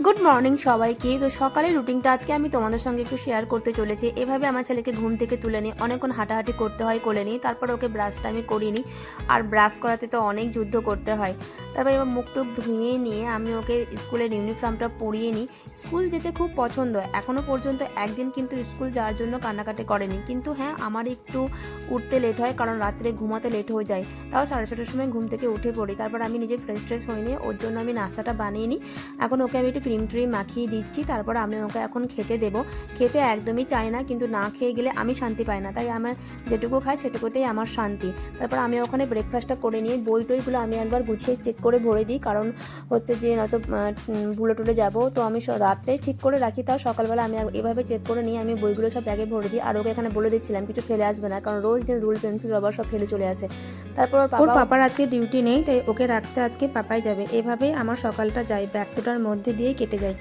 Good morning সবাইকে। তো সকালের রুটিনটা আজকে আমি তোমাদের সঙ্গে একটু শেয়ার করতে চলেছি। এভাবে আমার ছেলেকে ঘুম থেকে তুলে নিই, অনেকক্ষণ হাঁটাহাঁটি করতে হয়, কোলে নিই, তারপর ওকে ব্রাশটা আমি করিয়ে নিই। আর ব্রাশ করাতে তো অনেক যুদ্ধ করতে হয়। তারপর এবার মুখ টুক ধুয়ে নিয়ে আমি ওকে স্কুলের ইউনিফর্মটা পরিয়ে নিই। স্কুল যেতে খুব পছন্দ, এখনও পর্যন্ত একদিন কিন্তু স্কুল যাওয়ার জন্য কান্নাকাটি করেনি। কিন্তু হ্যাঁ, আমার একটু উঠতে লেট হয়, কারণ রাত্রে ঘুমাতে লেট হয়ে যায়। তাও 6:30টার সময় ঘুম থেকে উঠে পড়ি। তারপর আমি নিজে ফ্রেশ হয়ে নিয়ে ওর জন্য আমি নাস্তাটা বানিয়ে নিই। এখন ওকে আমি একটু ক্রিম ট্রিম মাখিয়ে দিচ্ছি, তারপর আমি ওকে এখন খেতে দেবো। খেতে একদমই চাই না, কিন্তু না খেয়ে গেলে আমি শান্তি পাই না, তাই আমার যেটুকু খাই সেটুকুতেই আমার শান্তি। তারপর আমি ওখানে ব্রেকফাস্টটা করে নিয়ে বই টইগুলো আমি একবার গুছিয়ে চেক করে ভরে দিই, কারণ হচ্ছে যে নয়তো ভুলে টুলে যাবো। তো আমি রাত্রেই ঠিক করে রাখি, তাও সকালবেলা আমি এভাবে চেক করে নিয়ে আমি বইগুলো সব ব্যাগে ভরে দিই। আর ওকে এখানে বলে দিচ্ছিলাম কিছু ফেলে আসবে না, কারণ রোজ দিন রুল পেন্সিল রবার সব ফেলে চলে আসে। তারপর ওর পাপার আজকে ডিউটি নেই, তাই ওকে রাখতে আজকে পাপাই যাবে। এভাবেই আমার সকালটা যায়, ব্যস্ততার মধ্যে দিয়ে কেটে যায়।